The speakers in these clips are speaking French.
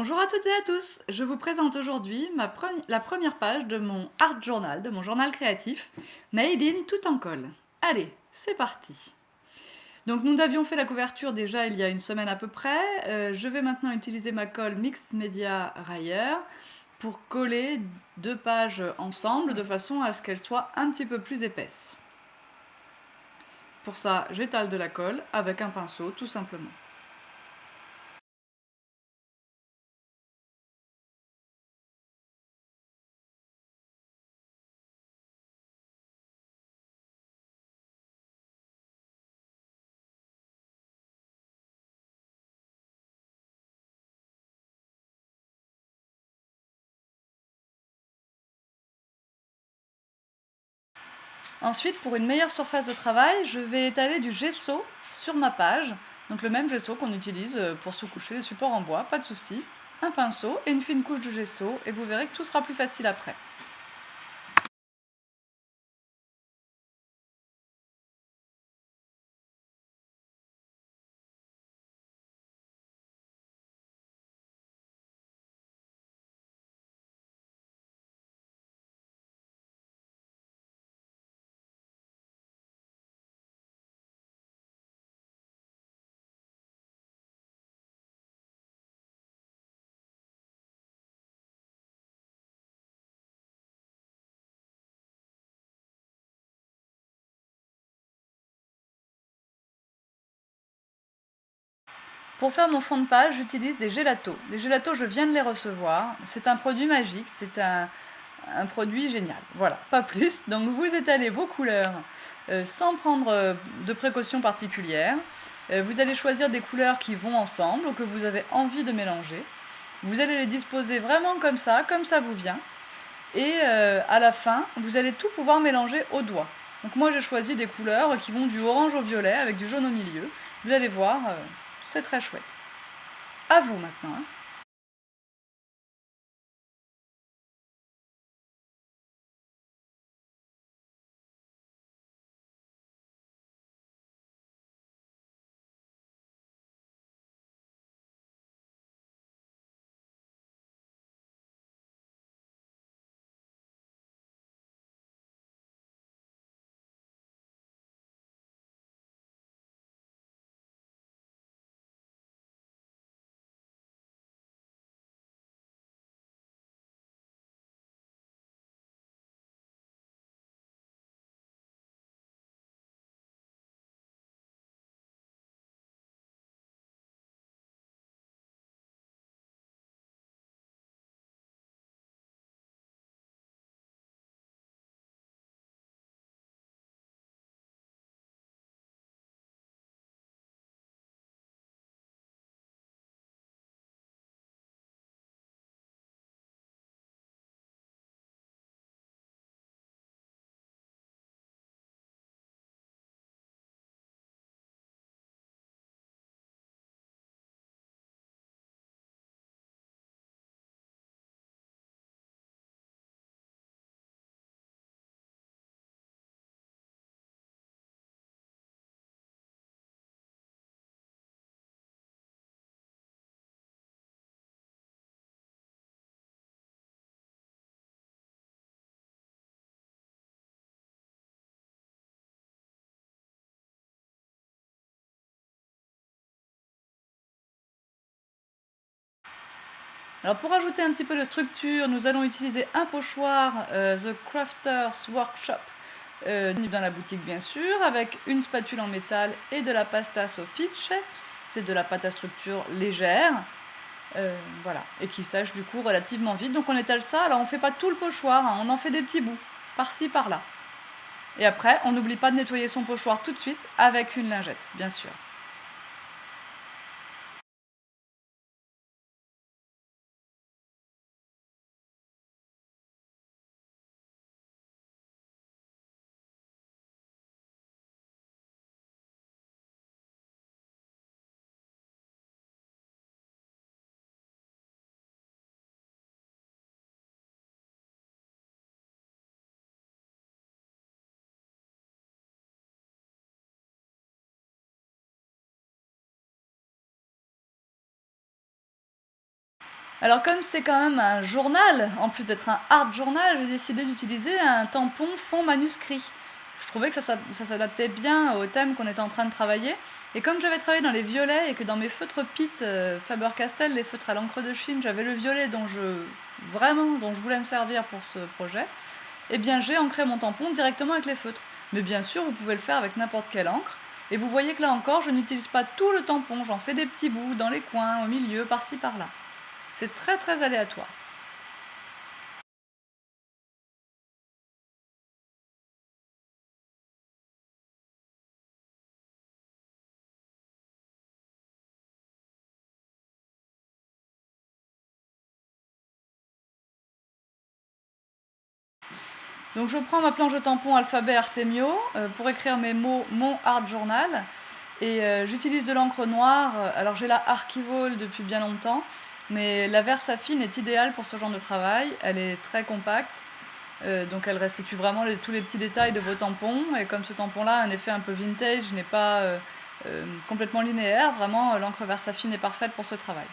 Bonjour à toutes et à tous, je vous présente aujourd'hui la première page de mon Art Journal, de mon journal créatif, Made in tout en colle. Allez, c'est parti. Donc nous avions fait la couverture déjà il y a une semaine à peu près. Je vais maintenant utiliser ma colle Mixed Media Rayer pour coller deux pages ensemble de façon à ce qu'elles soient un petit peu plus épaisses. Pour ça, j'étale de la colle avec un pinceau tout simplement. Ensuite, pour une meilleure surface de travail, je vais étaler du gesso sur ma page. Donc le même gesso qu'on utilise pour sous-coucher les supports en bois, pas de souci. Un pinceau et une fine couche de gesso et vous verrez que tout sera plus facile après. Pour faire mon fond de page, j'utilise des gélatos. Les gélatos, je viens de les recevoir. C'est un produit magique, c'est un produit génial. Voilà, pas plus. Donc vous étalez vos couleurs sans prendre de précautions particulières. Vous allez choisir des couleurs qui vont ensemble ou que vous avez envie de mélanger. Vous allez les disposer vraiment comme ça vous vient. Et à la fin, vous allez tout pouvoir mélanger au doigt. Donc moi j'ai choisi des couleurs qui vont du orange au violet avec du jaune au milieu. Vous allez voir, c'est très chouette. À vous maintenant. Hein. Alors pour ajouter un petit peu de structure, nous allons utiliser un pochoir The Crafter's Workshop dans la boutique bien sûr, avec une spatule en métal et de la pasta soffice. C'est de la pâte à structure légère, voilà, et qui sèche du coup relativement vite. Donc on étale ça, alors on ne fait pas tout le pochoir, hein, on en fait des petits bouts, par-ci, par-là. Et après, on n'oublie pas de nettoyer son pochoir tout de suite avec une lingette, bien sûr. Alors comme c'est quand même un journal, en plus d'être un art journal, j'ai décidé d'utiliser un tampon fond manuscrit. Je trouvais que ça s'adaptait bien au thème qu'on était en train de travailler. Et comme j'avais travaillé dans les violets et que dans mes feutres Pitt Faber-Castell, les feutres à l'encre de Chine, j'avais le violet dont je voulais me servir pour ce projet, eh bien j'ai ancré mon tampon directement avec les feutres. Mais bien sûr, vous pouvez le faire avec n'importe quelle encre. Et vous voyez que là encore, je n'utilise pas tout le tampon, j'en fais des petits bouts dans les coins, au milieu, par-ci par-là. C'est très très aléatoire. Donc je prends ma planche de tampon alphabet Artemio pour écrire mes mots mon art journal et j'utilise de l'encre noire. Alors j'ai la Archivol depuis bien longtemps, mais la Versafine est idéale pour ce genre de travail. Elle est très compacte, donc elle restitue vraiment tous les petits détails de vos tampons. Et comme ce tampon-là a un effet un peu vintage, n'est pas complètement linéaire, vraiment l'encre Versafine est parfaite pour ce travail.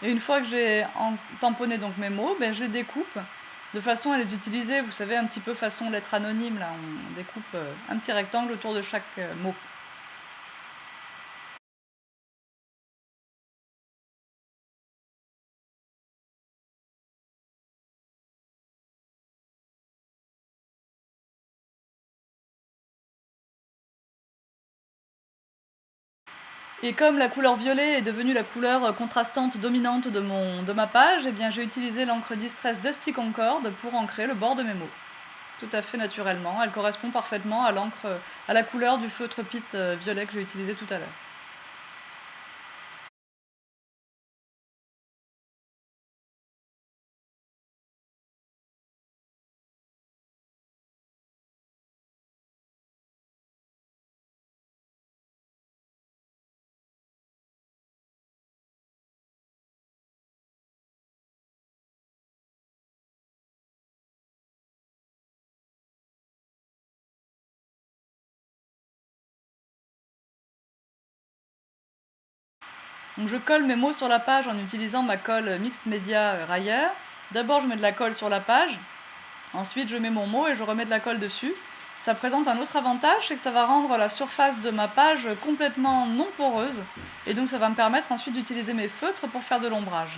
Et une fois que j'ai tamponné donc mes mots, ben, je les découpe de façon à les utiliser, vous savez, un petit peu façon lettre anonyme, là, on découpe un petit rectangle autour de chaque mot. Et comme la couleur violet est devenue la couleur contrastante dominante de ma page, eh bien j'ai utilisé l'encre Distress Dusty Concorde pour ancrer le bord de mes mots. Tout à fait naturellement, elle correspond parfaitement à la couleur du feutre Pitt violet que j'ai utilisé tout à l'heure. Donc je colle mes mots sur la page en utilisant ma colle Mixed Media Rayer. D'abord je mets de la colle sur la page, ensuite je mets mon mot et je remets de la colle dessus. Ça présente un autre avantage, c'est que ça va rendre la surface de ma page complètement non poreuse, et donc ça va me permettre ensuite d'utiliser mes feutres pour faire de l'ombrage.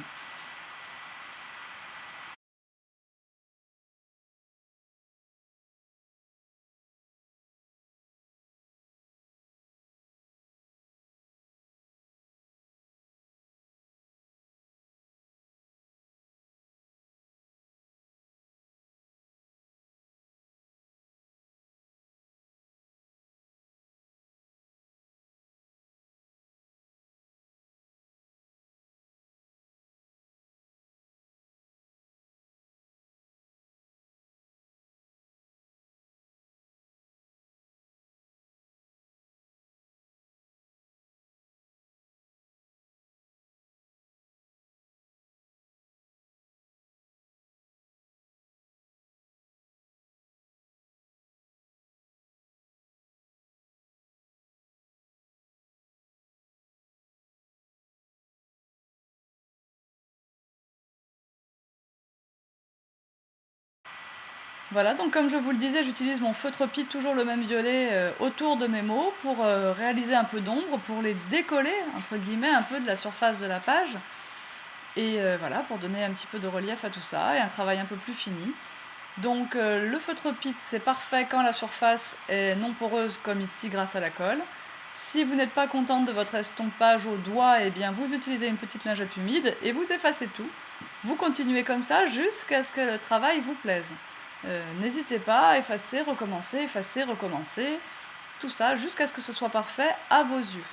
Voilà, donc comme je vous le disais, j'utilise mon feutre Pitt, toujours le même violet, autour de mes mots pour réaliser un peu d'ombre, pour les décoller, entre guillemets, un peu de la surface de la page. Et voilà, pour donner un petit peu de relief à tout ça et un travail un peu plus fini. Donc le feutre Pitt, c'est parfait quand la surface est non poreuse comme ici grâce à la colle. Si vous n'êtes pas contente de votre estompage au doigt, eh bien vous utilisez une petite lingette humide et vous effacez tout. Vous continuez comme ça jusqu'à ce que le travail vous plaise. N'hésitez pas à effacer, recommencer, tout ça jusqu'à ce que ce soit parfait à vos yeux.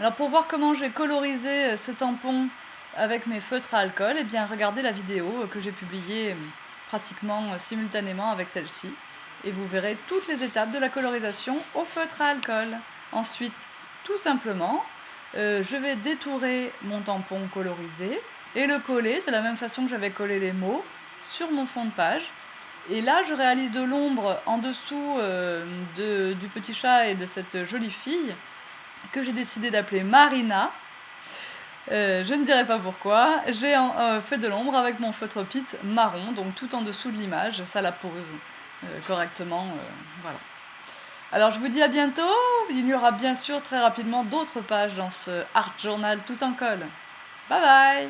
Alors pour voir comment j'ai colorisé ce tampon avec mes feutres à alcool, eh bien regardez la vidéo que j'ai publiée pratiquement simultanément avec celle-ci. Et vous verrez toutes les étapes de la colorisation au feutre à alcool. Ensuite, tout simplement, je vais détourer mon tampon colorisé et le coller de la même façon que j'avais collé les mots sur mon fond de page. Et là, je réalise de l'ombre en dessous du petit chat et de cette jolie fille que j'ai décidé d'appeler Marina. Je ne dirai pas pourquoi. J'ai fait de l'ombre avec mon feutre Pitt marron, donc tout en dessous de l'image, ça la pose correctement. Voilà. Alors je vous dis à bientôt. Il y aura bien sûr très rapidement d'autres pages dans ce Art Journal tout en colle. Bye bye!